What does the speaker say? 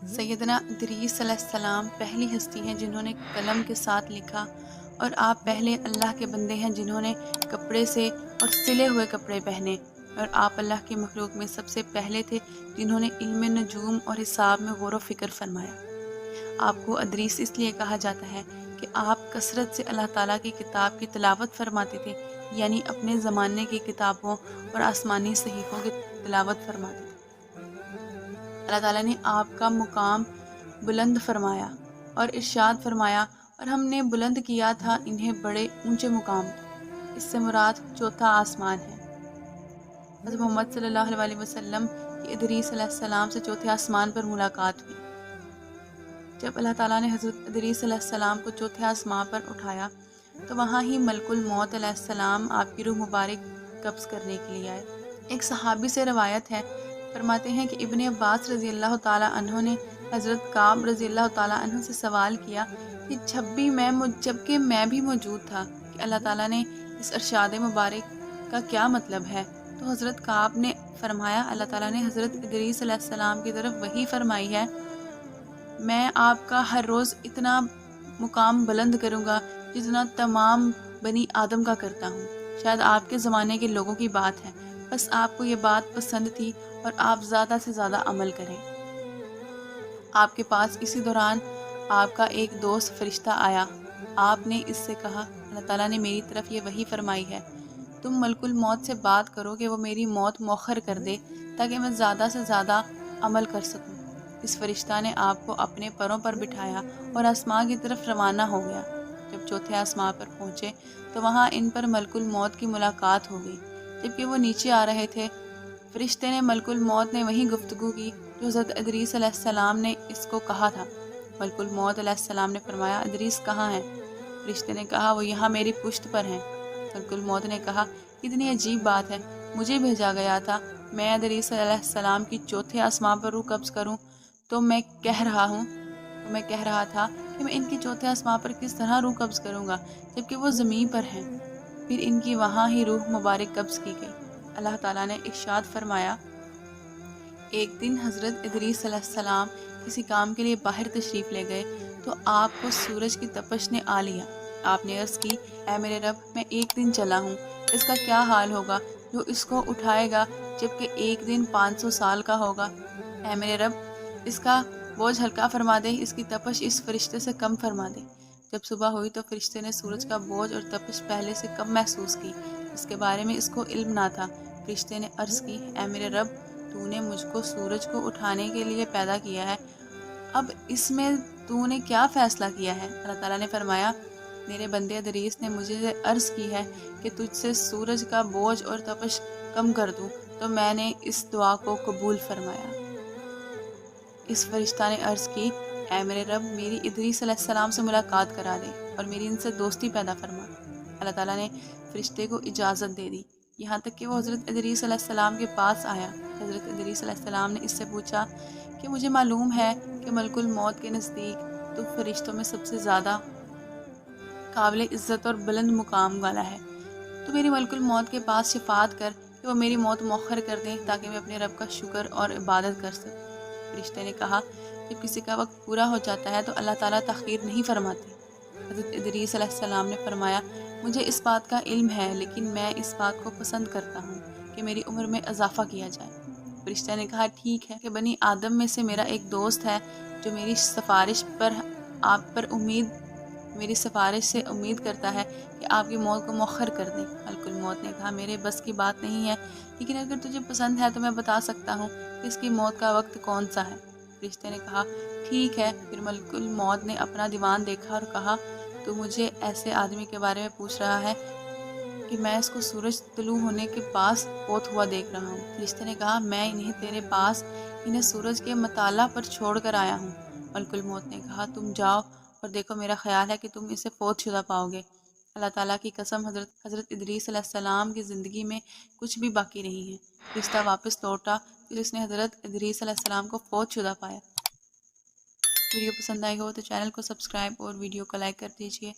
سیدنا ادریس علیہ السلام پہلی ہستی ہیں جنہوں نے قلم کے ساتھ لکھا، اور آپ پہلے اللہ کے بندے ہیں جنہوں نے کپڑے سے اور سلے ہوئے کپڑے پہنے، اور آپ اللہ کی مخلوق میں سب سے پہلے تھے جنہوں نے علم نجوم اور حساب میں غور و فکر فرمایا۔ آپ کو ادریس اس لیے کہا جاتا ہے کہ آپ کثرت سے اللہ تعالیٰ کی کتاب کی تلاوت فرماتے تھے، یعنی اپنے زمانے کی کتابوں اور آسمانی صحیفوں کی تلاوت فرماتے تھے۔ اللہ تعالیٰ نے آپ کا مقام بلند فرمایا اور ارشاد فرمایا، اور ہم نے بلند کیا تھا انہیں بڑے اونچے مقام پر۔ اس سے مراد چوتھا آسمان ہے۔ حضرت محمد صلی اللہ علیہ وسلم کی ادریس علیہ السلام سے چوتھے آسمان پر ملاقات ہوئی۔ جب اللہ تعالیٰ نے حضرت ادریس علیہ السلام کو چوتھے آسمان پر اٹھایا تو وہاں ہی ملک الموت علیہ السلام آپ کی روح مبارک قبض کرنے کے لیے آئے۔ ایک صحابی سے روایت ہے، فرماتے ہیں کہ ابن عباس رضی اللہ تعالیٰ عنہ نے حضرت کعب رضی اللہ تعالیٰ عنہ سے سوال کیا کہ جبکہ میں بھی موجود تھا کہ اللہ تعالیٰ نے اس ارشاد مبارک کا کیا مطلب ہے؟ تو حضرت کعب نے فرمایا، اللہ تعالیٰ نے حضرت ادریس علیہ السلام کی طرف وحی فرمائی ہے، میں آپ کا ہر روز اتنا مقام بلند کروں گا جتنا تمام بنی آدم کا کرتا ہوں۔ شاید آپ کے زمانے کے لوگوں کی بات ہے، بس آپ کو یہ بات پسند تھی اور آپ زیادہ سے زیادہ عمل کریں۔ آپ کے پاس اسی دوران آپ کا ایک دوست فرشتہ آیا۔ آپ نے اس سے کہا، اللہ تعالیٰ نے میری طرف یہ وحی فرمائی ہے، تم ملک الموت سے بات کرو کہ وہ میری موت مؤخر کر دے تاکہ میں زیادہ سے زیادہ عمل کر سکوں۔ اس فرشتہ نے آپ کو اپنے پروں پر بٹھایا اور آسمان کی طرف روانہ ہو گیا۔ جب چوتھے آسمان پر پہنچے تو وہاں ان پر ملک الموت کی ملاقات ہو گئی۔ جبکہ وہ نیچے آ رہے تھے، فرشتے نے ملک الموت نے وہی گفتگو کی جو حضرت ادریس علیہ السلام نے اس کو کہا تھا۔ ملک الموت علیہ السلام نے فرمایا، ادریس کہاں ہے؟ فرشتے نے کہا، وہ یہاں میری پشت پر ہیں۔ ملک الموت نے کہا، کتنی عجیب بات ہے، مجھے بھیجا گیا تھا میں ادریس علیہ السلام کی چوتھے آسمان پر روح قبض کروں، تو میں کہہ رہا تھا کہ میں ان کی چوتھے آسمان پر کس طرح روح قبض کروں گا جبکہ وہ زمین پر ہیں۔ پھر ان کی وہاں ہی روح مبارک قبض کی گئی۔ اللہ تعالیٰ نے ارشاد فرمایا، ایک دن حضرت ادریس علیہ السلام کسی کام کے لیے باہر تشریف لے گئے تو آپ کو سورج کی تپش نے آ لیا۔ آپ نے عرض کی، اے میرے رب، میں ایک دن چلا ہوں، اس کا کیا حال ہوگا جو اس کو اٹھائے گا جبکہ ایک دن 500 سال کا ہوگا؟ اے میرے رب، اس کا بوجھ ہلکا فرما دے، اس کی تپش اس فرشتے سے کم فرما دے۔ جب صبح ہوئی تو فرشتے نے سورج کا بوجھ اور تپش پہلے سے کم محسوس کی، اس کے بارے میں اس کو علم نہ تھا۔ فرشتے نے عرض کی، اے میرے رب، تو نے مجھ کو سورج کو اٹھانے کے لیے پیدا کیا ہے، اب اس میں تو نے کیا فیصلہ کیا ہے؟ اللہ تعالیٰ نے فرمایا، میرے بندے ادریس نے مجھے عرض کی ہے کہ تجھ سے سورج کا بوجھ اور تپش کم کر دوں، تو میں نے اس دعا کو قبول فرمایا۔ اس فرشتہ نے عرض کی، اے میرے رب، میری ادریس علیہ السلام سے ملاقات کرا دے اور میری ان سے دوستی پیدا فرما۔ اللہ تعالیٰ نے فرشتے کو اجازت دے دی، یہاں تک کہ وہ حضرت ادریس علیہ السلام کے پاس آیا۔ حضرت ادریس علیہ السلام نے اس سے پوچھا کہ مجھے معلوم ہے کہ ملک الموت کے نزدیک تو فرشتوں میں سب سے زیادہ قابل عزت اور بلند مقام والا ہے، تو میری ملک الموت کے پاس شفاعت کر کہ وہ میری موت مؤخر کر دیں تاکہ میں اپنے رب کا شکر اور عبادت کر سکوں۔ فرشتے نے کہا، جب کسی کا وقت پورا ہو جاتا ہے تو اللہ تعالیٰ تاخیر نہیں فرماتے۔ حضرت ادریس علیہ السلام نے فرمایا، مجھے اس بات کا علم ہے، لیکن میں اس بات کو پسند کرتا ہوں کہ میری عمر میں اضافہ کیا جائے۔ فرشتے نے کہا، ٹھیک ہے کہ بنی آدم میں سے میرا ایک دوست ہے جو میری سفارش سے امید کرتا ہے کہ آپ کی موت کو مؤخر کر دیں۔ ملک الموت نے کہا، میرے بس کی بات نہیں ہے، لیکن اگر تجھے پسند ہے تو میں بتا سکتا ہوں کہ اس کی موت کا وقت کون سا ہے۔ فرشتے نے کہا، ٹھیک ہے۔ پھر ملک الموت نے اپنا دیوان دیکھا اور کہا، تو مجھے ایسے آدمی کے بارے میں پوچھ رہا ہے کہ میں اس کو سورج طلوع ہونے کے پاس فوت ہوا دیکھ رہا ہوں۔ فرشتے نے کہا، میں انہیں تیرے پاس انہیں سورج کے مطالعہ پر چھوڑ کر آیا ہوں۔ ملک الموت نے کہا، تم جاؤ اور دیکھو، میرا خیال ہے کہ تم اسے فوت شدہ پاؤ گے۔ اللہ تعالیٰ کی قسم، حضرت ادریس علیہ السلام کی زندگی میں کچھ بھی باقی نہیں ہے۔ فرشتہ واپس لوٹا، پھر اس نے حضرت ادریس علیہ السلام کو فوت شدہ پایا۔ ویڈیو پسند آئی ہو تو چینل کو سبسکرائب اور ویڈیو کو لائک کر دیجیے۔